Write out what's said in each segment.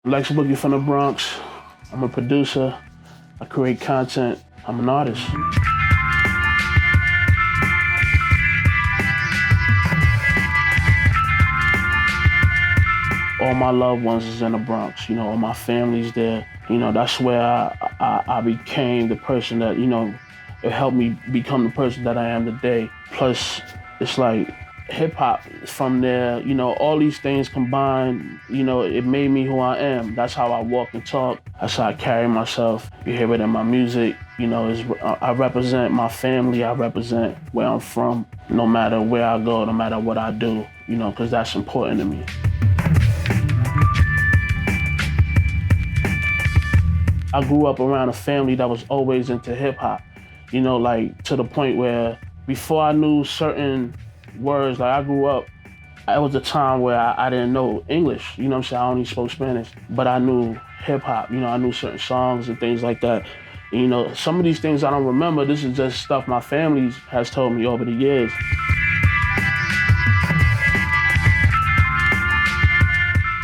Lex Boogie from the Bronx. I'm a producer. I create content. I'm an artist. All my loved ones is in the Bronx. You know, all my family's there. You know, that's where I became the person that, you know, it helped me become the person that I am today. Plus, it's like hip hop from there, you know, all these things combined, you know, it made me who I am. That's how I walk and talk. That's how I carry myself. You hear it in my music. You know, I represent my family. I represent where I'm from, no matter where I go, no matter what I do, you know, because that's important to me. I grew up around a family that was always into hip hop, you know, like to the point where before I knew certain words, like I grew up, it was a time where I didn't know English, you know what I'm saying? I only spoke Spanish, but I knew hip hop, you know, I knew certain songs and things like that. And, you know, some of these things I don't remember. This is just stuff my family has told me over the years.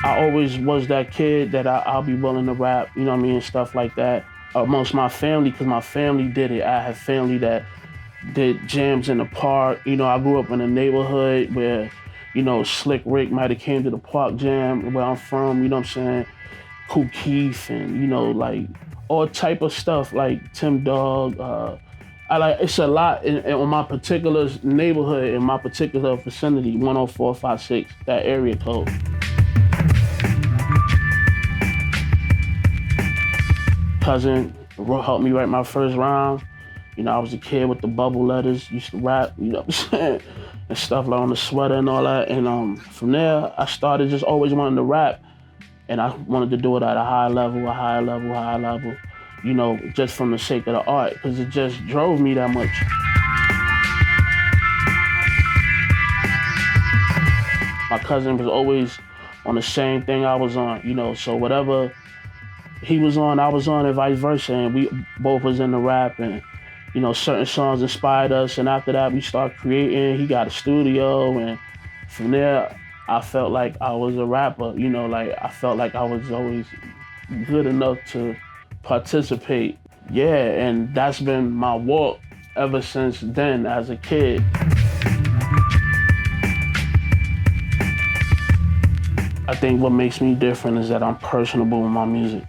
I always was that kid that I'll be willing to rap, you know what I mean, and stuff like that. Amongst my family, because my family did it. I had family that did jams in the park. You know, I grew up in a neighborhood where, you know, Slick Rick might have came to the park jam where I'm from, you know what I'm saying? Kool Keith and, you know, like all type of stuff, like Tim Dog. It's a lot in my particular neighborhood, in my particular vicinity, 10456, that area code. Cousin helped me write my first rhyme. You know, I was a kid with the bubble letters, used to rap, you know what I'm saying? And stuff like on the sweater and all that. And from there, I started just always wanting to rap. And I wanted to do it at a high level, you know, just from the sake of the art, because it just drove me that much. My cousin was always on the same thing I was on, you know, so whatever he was on, I was on, and vice versa. And we both was into rap, and, you know, certain songs inspired us. And after that, we started creating. He got a studio, and from there, I felt like I was a rapper, you know, like I felt like I was always good enough to participate. Yeah, and that's been my walk ever since then as a kid. I think what makes me different is that I'm personable with my music.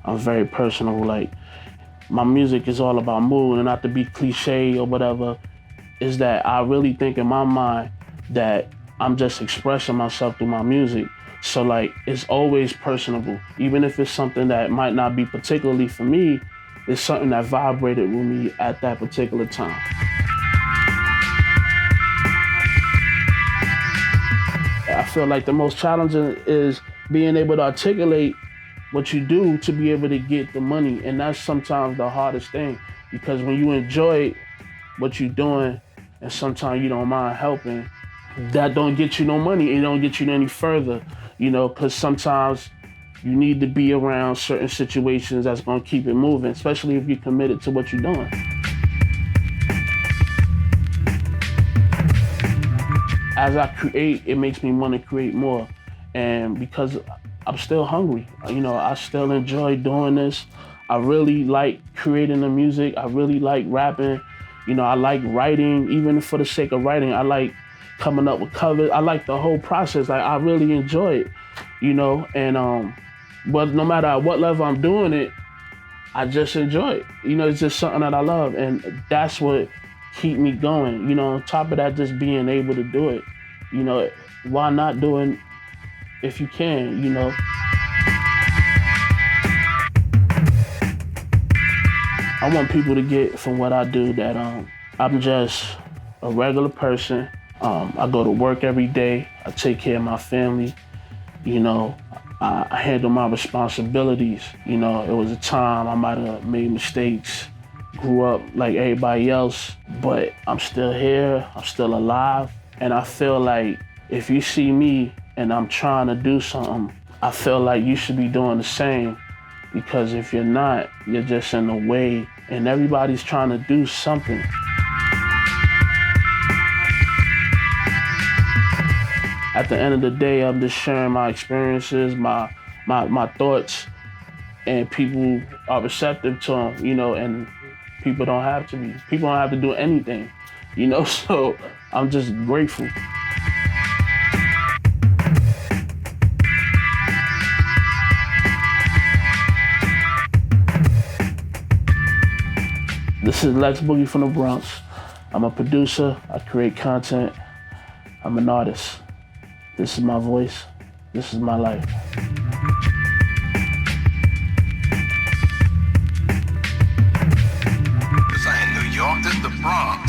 I'm very personable. Like, my music is all about mood, and not to be cliche or whatever, is that I really think in my mind that I'm just expressing myself through my music. So like, it's always personable. Even if it's something that might not be particularly for me, it's something that vibrated with me at that particular time. I feel like the most challenging is being able to articulate what you do to be able to get the money. And that's sometimes the hardest thing, because when you enjoy what you're doing and sometimes you don't mind helping, that don't get you no money. It don't get you any further, you know, because sometimes you need to be around certain situations that's gonna keep it moving, especially if you're committed to what you're doing. As I create, it makes me want to create more. And because I'm still hungry, you know, I still enjoy doing this. I really like creating the music. I really like rapping. You know, I like writing, even for the sake of writing. I like coming up with covers. I like the whole process. Like, I really enjoy it, you know? And but no matter at what level I'm doing it, I just enjoy it. You know, it's just something that I love, and that's what keep me going. You know, on top of that, just being able to do it. You know, why not do it if you can, you know? I want people to get from what I do that I'm just a regular person. I go to work every day. I take care of my family. You know, I handle my responsibilities. You know, it was a time I might have made mistakes, grew up like everybody else, but I'm still here, I'm still alive. And I feel like if you see me and I'm trying to do something, I feel like you should be doing the same, because if you're not, you're just in the way, and everybody's trying to do something. At the end of the day, I'm just sharing my experiences, my my thoughts, and people are receptive to them, you know, and people don't have to be. People don't have to do anything, you know, so I'm just grateful. This is Lex Boogie from the Bronx. I'm a producer, I create content, I'm an artist. This is my voice, this is my life. This ain't New York, this is the Bronx.